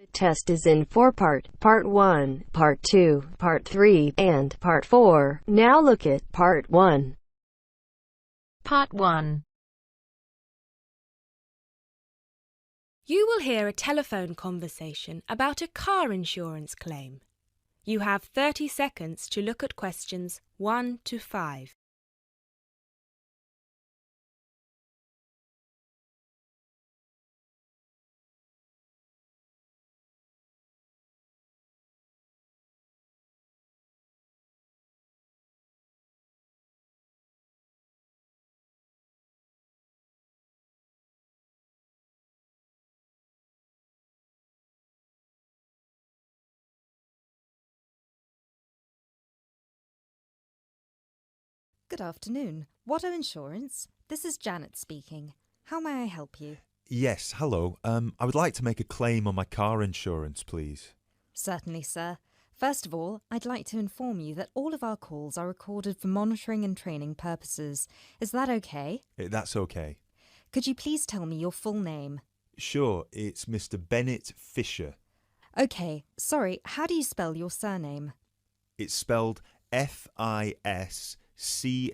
The test is in 4 parts, Part 1, Part 2, Part 3, and Part 4. Now look at Part 1. Part 1. You will hear a telephone conversation about a car insurance claim. You have 30 seconds to look at questions 1 to 5. Good afternoon. Watto Insurance. This is Janet speaking. How may I help you? Yes, hello. I would like to make a claim on my car insurance, please. Certainly, sir. First of all, I'd like to inform you that all of our calls are recorded for monitoring and training purposes. Is that okay? That's okay. Could you please tell me your full name? Sure, it's Mr. Bennett Fisher. Okay, sorry, how do you spell your surname? It's spelled Fischer.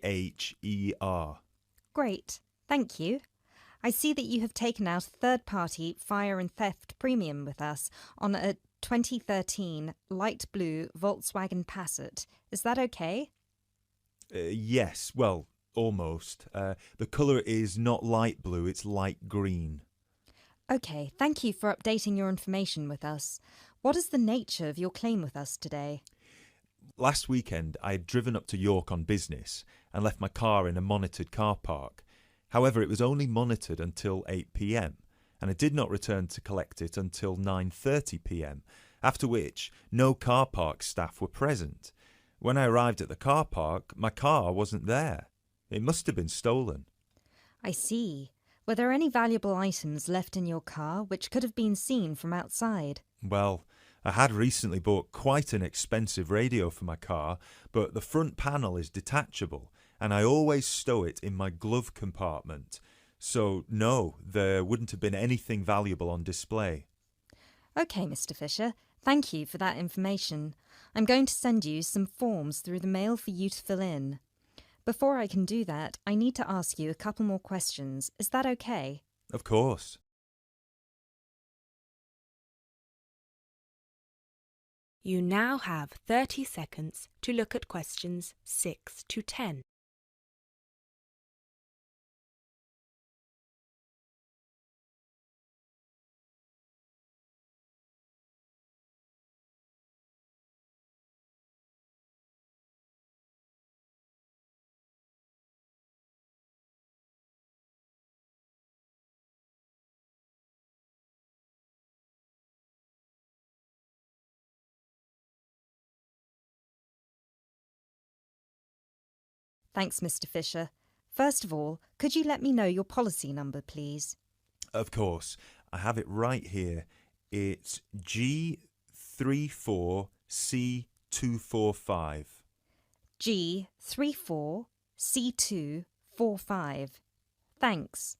Great, thank you. I see that you have taken out a third-party fire and theft premium with us on a 2013 light blue Volkswagen Passat. Is that okay? Yes, well, almost. The colour is not light blue, it's light green. Okay, thank you for updating your information with us. What is the nature of your claim with us today? Last weekend, I had driven up to York on business and left my car in a monitored car park. However, it was only monitored until 8 p.m, and I did not return to collect it until 9:30 p.m, after which no car park staff were present. When I arrived at the car park, my car wasn't there. It must have been stolen. I see. Were there any valuable items left in your car which could have been seen from outside? Well, I had recently bought quite an expensive radio for my car, but the front panel is detachable, and I always stow it in my glove compartment. So, no, there wouldn't have been anything valuable on display. Okay, Mr. Fisher. Thank you for that information. I'm going to send you some forms through the mail for you to fill in. Before I can do that, I need to ask you a couple more questions. Is that okay? Of course. You now have 30 seconds to look at questions 6 to 10. Thanks, Mr. Fisher. First of all, could you let me know your policy number, please? Of course. I have it right here. It's G34C245. G34C245. Thanks.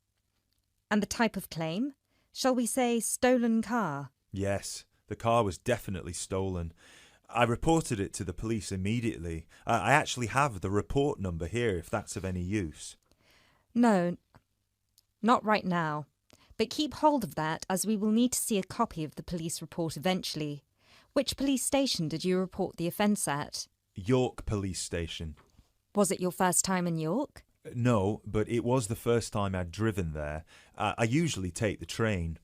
And the type of claim? Shall we say stolen car? Yes, the car was definitely stolen. I reported it to the police immediately. I actually have the report number here if that's of any use. No, not right now. But keep hold of that as we will need to see a copy of the police report eventually. Which police station did you report the offence at? York Police Station. Was it your first time in York? No, but it was the first time I'd driven there. I usually take the train.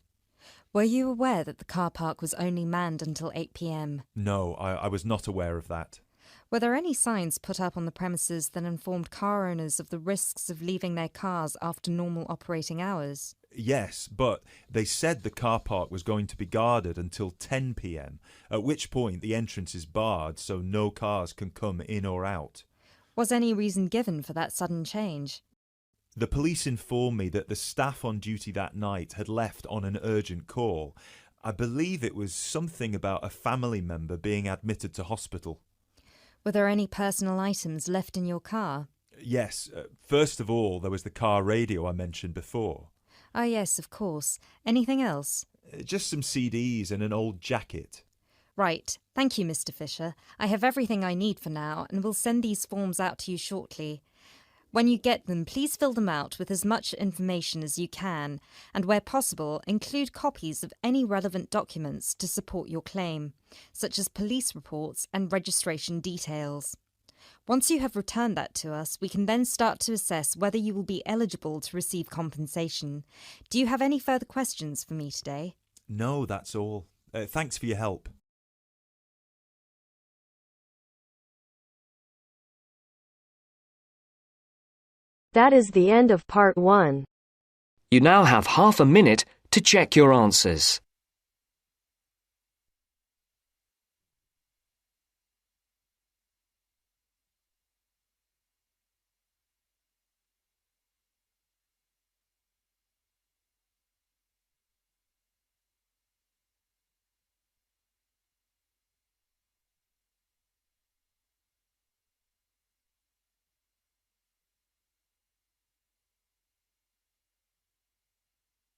Were you aware that the car park was only manned until 8 p.m? No, I was not aware of that. Were there any signs put up on the premises that informed car owners of the risks of leaving their cars after normal operating hours? Yes, but they said the car park was going to be guarded until 10 p.m, at which point the entrance is barred so no cars can come in or out. Was any reason given for that sudden change? The police informed me that the staff on duty that night had left on an urgent call. I believe it was something about a family member being admitted to hospital. Were there any personal items left in your car? Yes, first of all, there was the car radio I mentioned before. Ah, yes, of course. Anything else? Just some CDs and an old jacket. Right. Thank you, Mr. Fisher. I have everything I need for now and will send these forms out to you shortly. When you get them, please fill them out with as much information as you can, and where possible, include copies of any relevant documents to support your claim, such as police reports and registration details. Once you have returned that to us, we can then start to assess whether you will be eligible to receive compensation. Do you have any further questions for me today? No, that's all. Thanks for your help. That is the end of part 1. You now have half a minute to check your answers.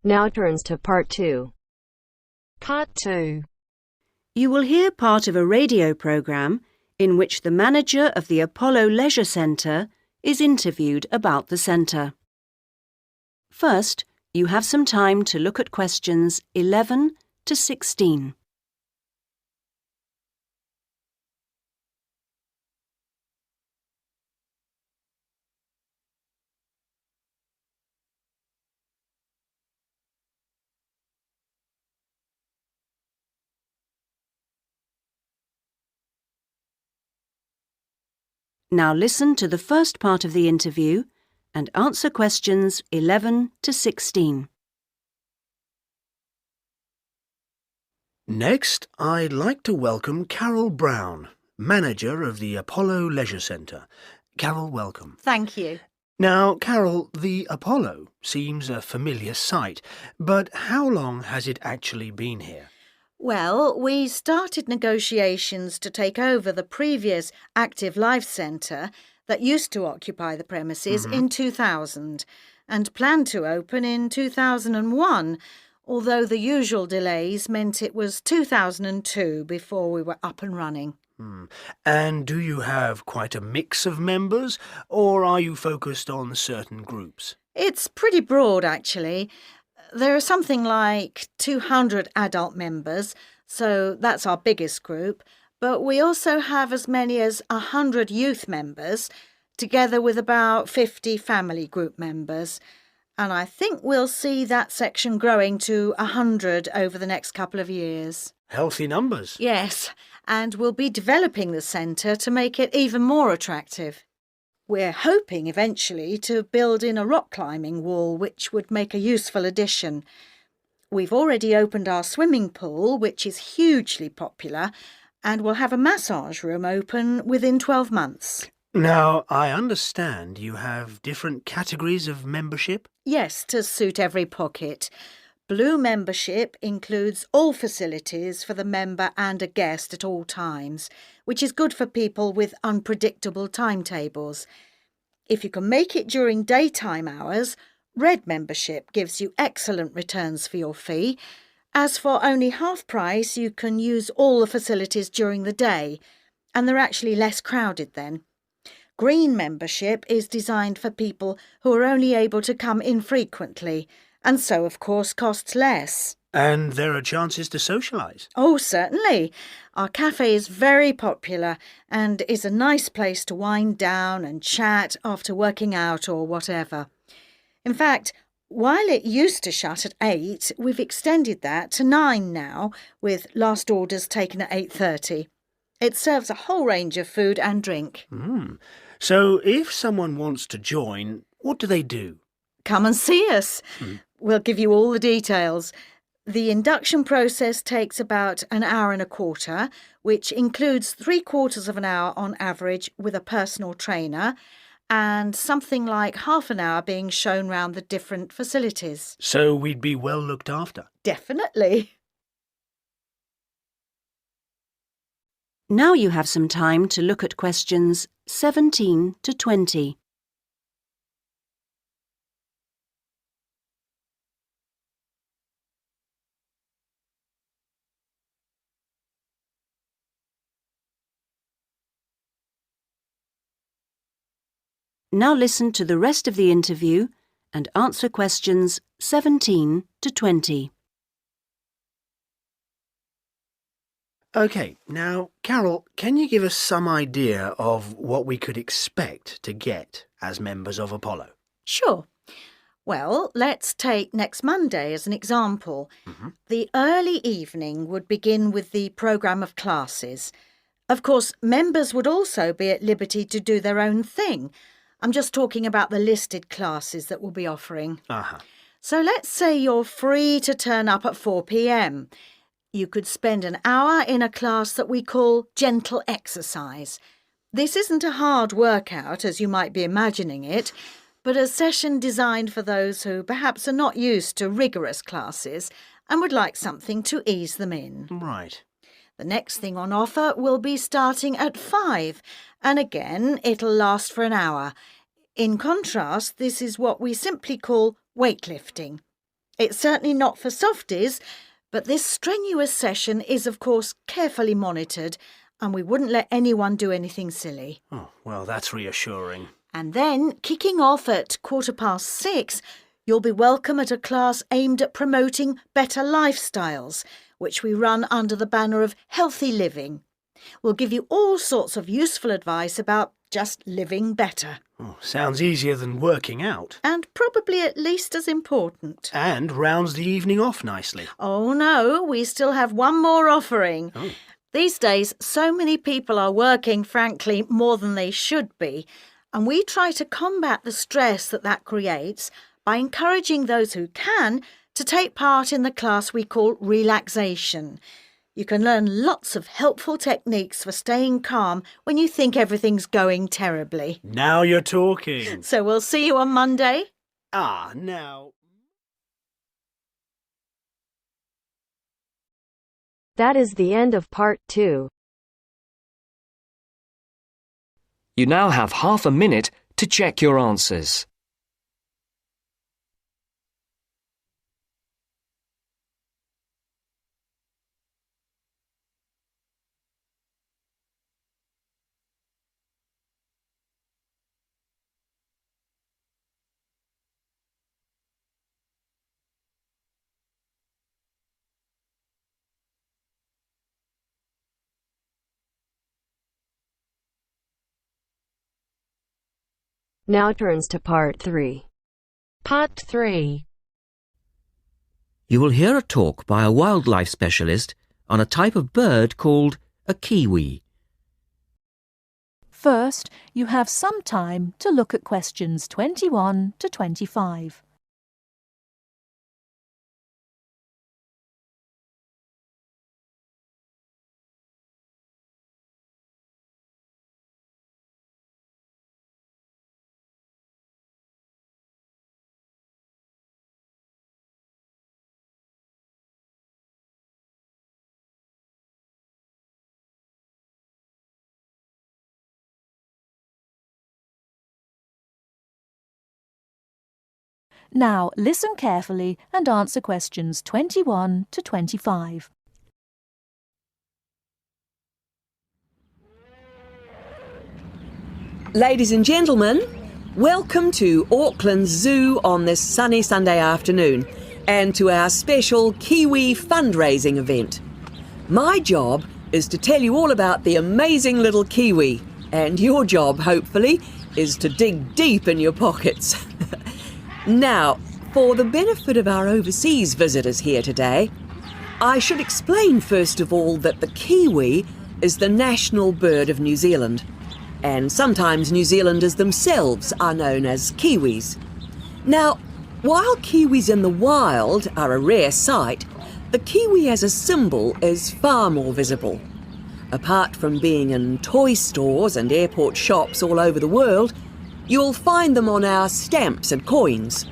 Now turns to part 2. Part 2. You will hear part of a radio programme in which the manager of the Apollo Leisure Centre is interviewed about the centre. First, you have some time to look at questions 11 to 16. Now listen to the first part of the interview and answer questions 11 to 16. Next, I'd like to welcome Carol Brown, manager of the Apollo Leisure Centre. Carol, welcome. Thank you. Now, Carol, the Apollo seems a familiar sight, but how long has it actually been here? Well, we started negotiations to take over the previous Active Life Centre that used to occupy the premises in 2000 and planned to open in 2001, although the usual delays meant it was 2002 before we were up and running. And do you have quite a mix of members, or are you focused on certain groups? It's pretty broad, actually. There are something like 200 adult members, so that's our biggest group, but we also have as many as 100 youth members, together with about 50 family group members. And I think we'll see that section growing to 100 over the next couple of years. Healthy numbers. Yes, and we'll be developing the centre to make it even more attractive. We're hoping eventually to build in a rock climbing wall, which would make a useful addition. We've already opened our swimming pool, which is hugely popular, and we'll have a massage room open within 12 months. Now, I understand you have different categories of membership? Yes, to suit every pocket. Blue membership includes all facilities for the member and a guest at all times, which is good for people with unpredictable timetables. If you can make it during daytime hours, red membership gives you excellent returns for your fee. As for only half price, you can use all the facilities during the day, and they're actually less crowded then. Green membership is designed for people who are only able to come infrequently, and so, of course, costs less. And there are chances to socialise? Oh, certainly. Our cafe is very popular and is a nice place to wind down and chat after working out or whatever. In fact, while it used to shut at 8, we've extended that to 9 now, with last orders taken at 8:30. It serves a whole range of food and drink. So if someone wants to join, what do they do? Come and see us. We'll give you all the details. The induction process takes about an hour and a quarter, which includes 3/4 of an hour on average with a personal trainer, and something like half an hour being shown round the different facilities. So we'd be well looked after? Definitely. Now you have some time to look at questions 17 to 20. Now listen to the rest of the interview and answer questions 17 to 20. OK, now, Carol, can you give us some idea of what we could expect to get as members of Apollo? Sure. Well, let's take next Monday as an example. The early evening would begin with the programme of classes. Of course, members would also be at liberty to do their own thing. I'm just talking about the listed classes that we'll be offering. So let's say you're free to turn up at 4 p.m. You could spend an hour in a class that we call gentle exercise. This isn't a hard workout, as you might be imagining it, but a session designed for those who perhaps are not used to rigorous classes and would like something to ease them in. Right. The next thing on offer will be starting at 5, and again it'll last for an hour. In contrast, this is what we simply call weightlifting. It's certainly not for softies, but this strenuous session is of course carefully monitored, and we wouldn't let anyone do anything silly. Oh, well, that's reassuring. And then, kicking off at 6:15, you'll be welcome at a class aimed at promoting better lifestyles, which we run under the banner of healthy living. We'll give you all sorts of useful advice about just living better. Oh, sounds easier than working out. And probably at least as important. And rounds the evening off nicely. Oh no, we still have one more offering. Oh. These days, so many people are working, frankly, more than they should be. And we try to combat the stress that creates by encouraging those who can to take part in the class we call relaxation. You can learn lots of helpful techniques for staying calm when you think everything's going terribly. Now you're talking. So we'll see you on Monday. Now. That is the end of part 2. You now have half a minute to check your answers. Now turns to part 3. Part 3. You will hear a talk by a wildlife specialist on a type of bird called a kiwi. First, you have some time to look at questions 21 to 25. Now listen carefully and answer questions 21 to 25. Ladies and gentlemen, welcome to Auckland Zoo on this sunny Sunday afternoon and to our special Kiwi fundraising event. My job is to tell you all about the amazing little Kiwi, and your job, hopefully, is to dig deep in your pockets. Now, for the benefit of our overseas visitors here today, I should explain first of all that the kiwi is the national bird of New Zealand, and sometimes New Zealanders themselves are known as kiwis. Now, while kiwis in the wild are a rare sight, the kiwi as a symbol is far more visible. Apart from being in toy stores and airport shops all over the world, you'll find them on our stamps and coins.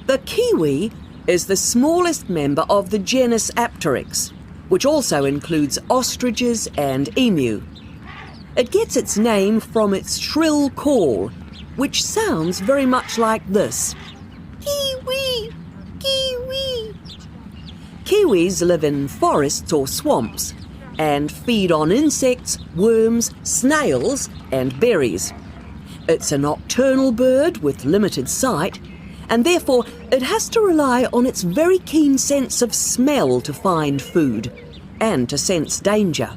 The kiwi is the smallest member of the genus Apteryx, which also includes ostriches and emu. It gets its name from its shrill call, which sounds very much like this. Kiwi! Kiwi! Kiwis live in forests or swamps and feed on insects, worms, snails and berries. It's a nocturnal bird with limited sight, and therefore it has to rely on its very keen sense of smell to find food and to sense danger.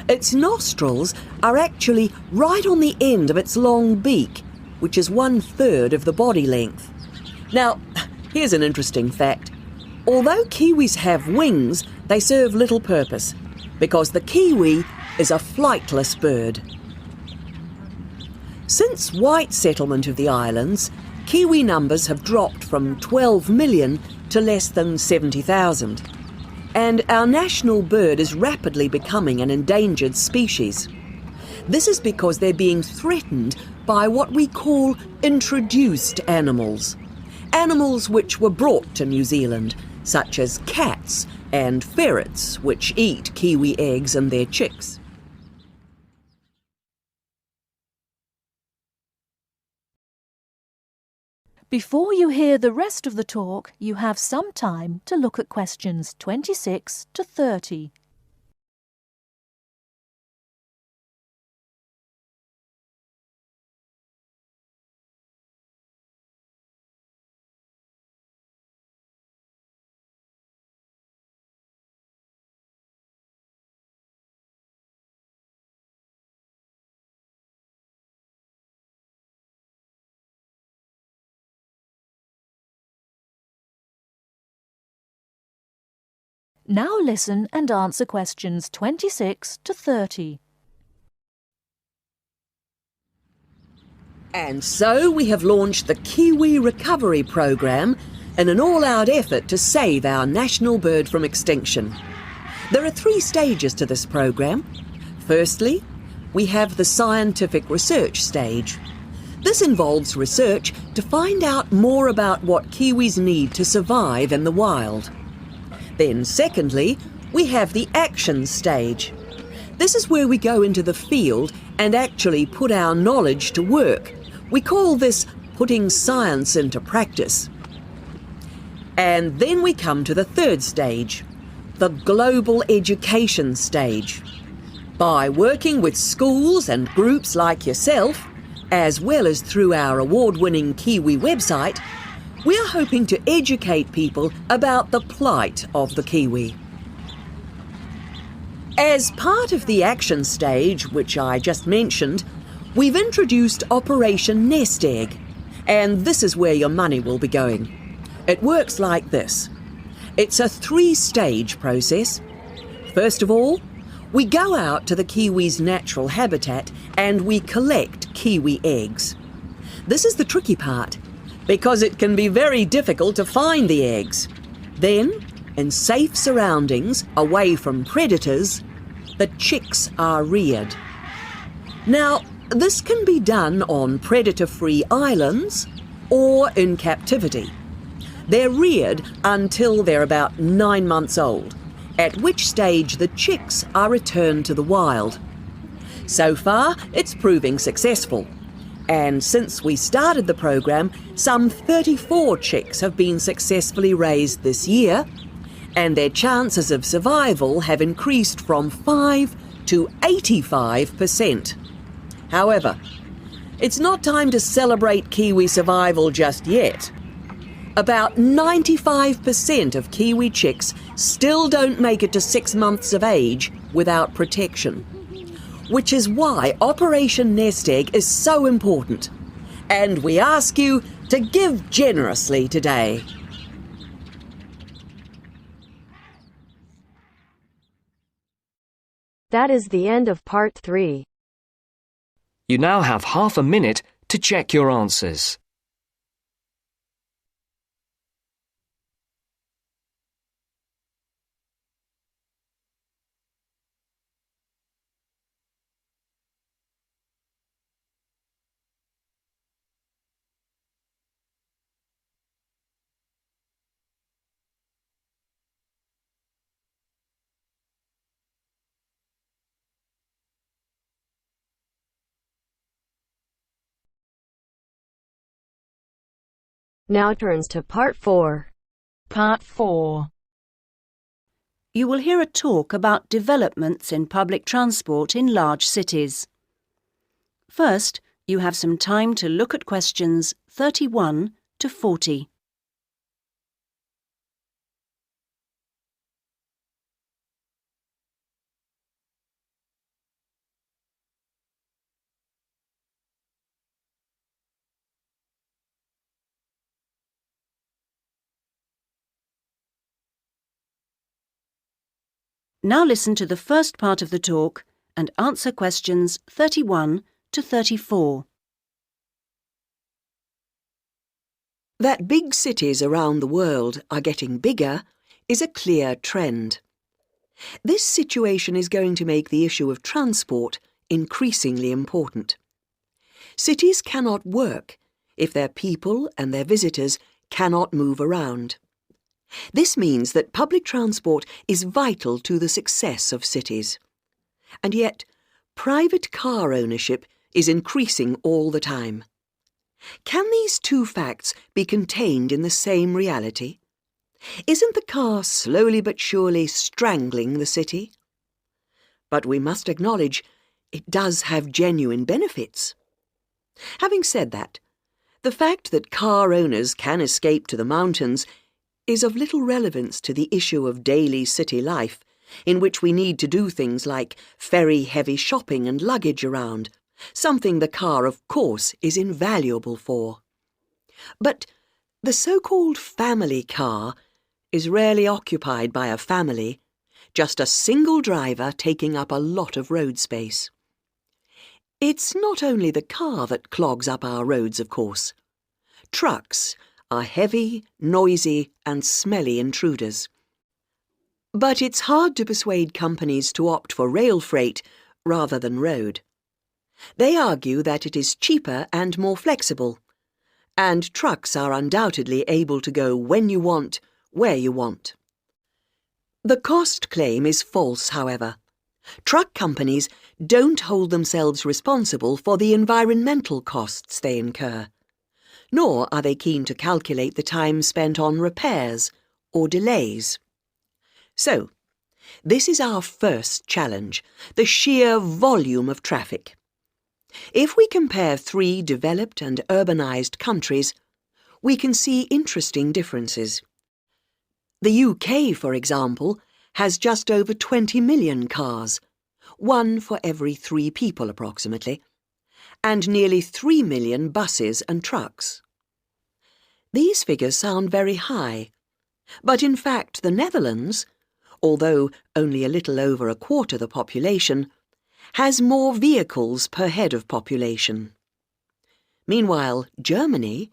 Its nostrils are actually right on the end of its long beak, which is 1/3 of the body length. Now, here's an interesting fact. Although kiwis have wings, they serve little purpose, because the kiwi is a flightless bird. Since white settlement of the islands, kiwi numbers have dropped from 12 million to less than 70,000. And our national bird is rapidly becoming an endangered species. This is because they're being threatened by what we call introduced animals. Animals which were brought to New Zealand, such as cats and ferrets, which eat kiwi eggs and their chicks. Before you hear the rest of the talk, you have some time to look at questions 26 to 30. Now listen and answer questions 26 to 30. And so we have launched the Kiwi Recovery Programme in an all-out effort to save our national bird from extinction. There are 3 stages to this programme. Firstly, we have the scientific research stage. This involves research to find out more about what kiwis need to survive in the wild. Then secondly, we have the action stage. This is where we go into the field and actually put our knowledge to work. We call this putting science into practice. And then we come to the 3rd stage, the global education stage. By working with schools and groups like yourself, as well as through our award-winning Kiwi website, we are hoping to educate people about the plight of the kiwi. As part of the action stage, which I just mentioned, we've introduced Operation Nest Egg, and this is where your money will be going. It works like this. It's a 3-stage process. First of all, we go out to the kiwi's natural habitat and we collect kiwi eggs. This is the tricky part, because it can be very difficult to find the eggs. Then, in safe surroundings, away from predators, the chicks are reared. Now, this can be done on predator-free islands or in captivity. They're reared until they're about 9 months old, at which stage the chicks are returned to the wild. So far, it's proving successful. And since we started the programme, some 34 chicks have been successfully raised this year, and their chances of survival have increased from 5 to 85%. However, it's not time to celebrate kiwi survival just yet. About 95% of kiwi chicks still don't make it to 6 months of age without protection. Which is why Operation Nest Egg is so important. And we ask you to give generously today. That is the end of part 3. You now have half a minute to check your answers. Now turns to part 4. Part 4. You will hear a talk about developments in public transport in large cities. First, You have some time to look at questions 31 to 40. Now listen to the first part of the talk and answer questions 31 to 34. That big cities around the world are getting bigger is a clear trend. This situation is going to make the issue of transport increasingly important. Cities cannot work if their people and their visitors cannot move around. This means that public transport is vital to the success of cities. And yet, private car ownership is increasing all the time. Can these two facts be contained in the same reality? Isn't the car slowly but surely strangling the city? But we must acknowledge it does have genuine benefits. Having said that, the fact that car owners can escape to the mountains is of little relevance to the issue of daily city life, in which we need to do things like ferry heavy shopping and luggage around, something the car, of course, is invaluable for. But the so-called family car is rarely occupied by a family, just a single driver taking up a lot of road space. It's not only the car that clogs up our roads, of course. Trucks are heavy, noisy and smelly intruders. But it's hard to persuade companies to opt for rail freight rather than road. They argue that it is cheaper and more flexible, and trucks are undoubtedly able to go when you want, where you want. The cost claim is false, however. Truck companies don't hold themselves responsible for the environmental costs they incur, nor are they keen to calculate the time spent on repairs or delays. So, this is our first challenge, the sheer volume of traffic. If we compare 3 developed and urbanised countries, we can see interesting differences. The UK, for example, has just over 20 million cars, 1 for every 3 people approximately, and nearly 3 million buses and trucks. These figures sound very high, but in fact the Netherlands, although only a little over a quarter the population, has more vehicles per head of population. Meanwhile, Germany,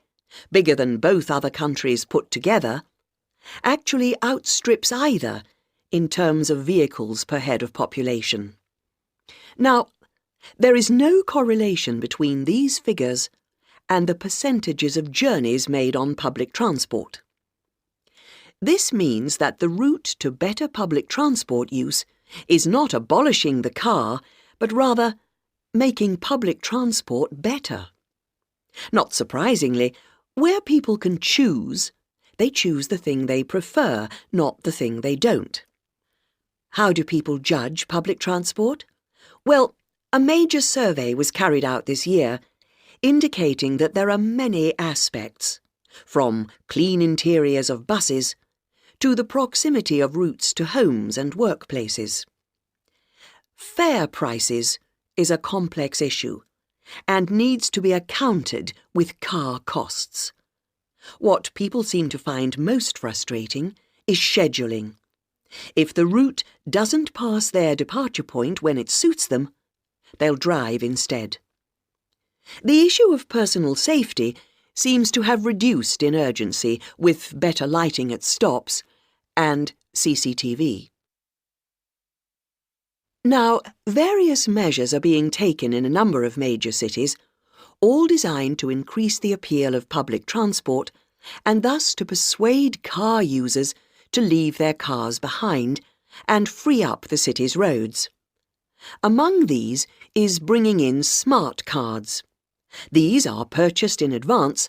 bigger than both other countries put together, actually outstrips either in terms of vehicles per head of population. Now, there is no correlation between these figures and the percentages of journeys made on public transport. This means that the route to better public transport use is not abolishing the car, but rather making public transport better. Not surprisingly, where people can choose, they choose the thing they prefer, not the thing they don't. How do people judge public transport? Well, a major survey was carried out this year, indicating that there are many aspects, from clean interiors of buses to the proximity of routes to homes and workplaces. Fare prices is a complex issue and needs to be accounted with car costs. What people seem to find most frustrating is scheduling. If the route doesn't pass their departure point when it suits them, they'll drive instead. The issue of personal safety seems to have reduced in urgency with better lighting at stops and CCTV. Now, various measures are being taken in a number of major cities, all designed to increase the appeal of public transport and thus to persuade car users to leave their cars behind and free up the city's roads. Among these is bringing in smart cards. These are purchased in advance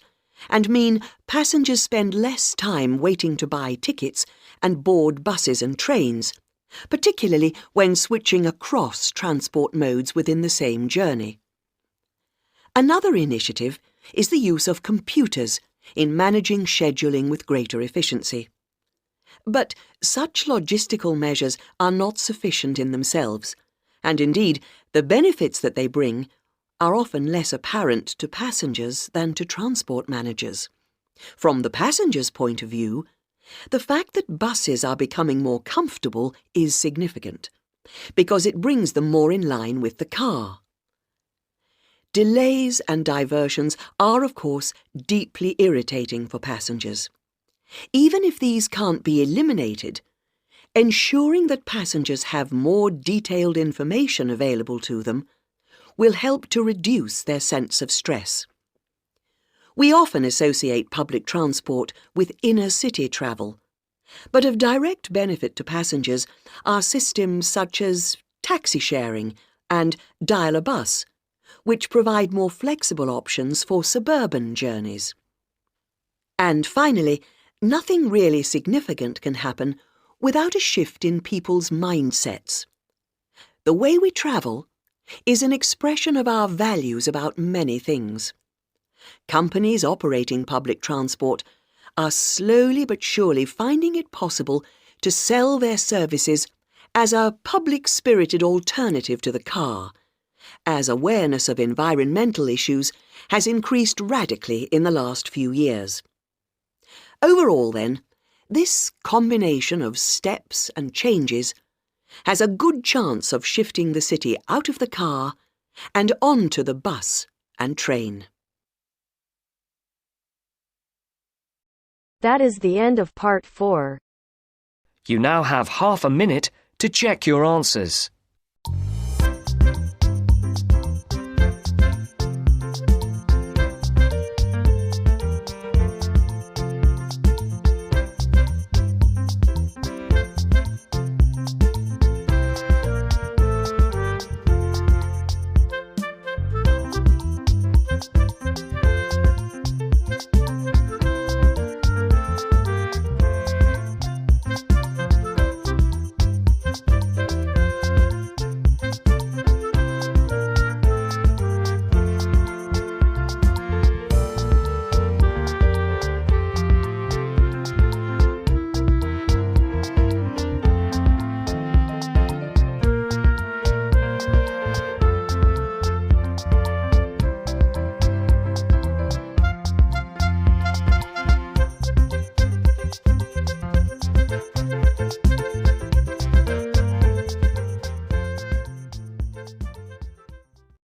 and mean passengers spend less time waiting to buy tickets and board buses and trains, particularly when switching across transport modes within the same journey. Another initiative is the use of computers in managing scheduling with greater efficiency. But such logistical measures are not sufficient in themselves, and indeed the benefits that they bring are often less apparent to passengers than to transport managers. From the passenger's point of view, the fact that buses are becoming more comfortable is significant, because it brings them more in line with the car. Delays and diversions are, of course, deeply irritating for passengers. Even if these can't be eliminated, ensuring that passengers have more detailed information available to them will help to reduce their sense of stress. We often associate public transport with inner-city travel, but of direct benefit to passengers are systems such as taxi sharing and dial-a-bus, which provide more flexible options for suburban journeys. And finally, nothing really significant can happen without a shift in people's mindsets. The way we travel is an expression of our values about many things. Companies operating public transport are slowly but surely finding it possible to sell their services as a public-spirited alternative to the car, as awareness of environmental issues has increased radically in the last few years. Overall, then, this combination of steps and changes has a good chance of shifting the city out of the car and onto the bus and train. That is the end of part 4. You now have half a minute to check your answers.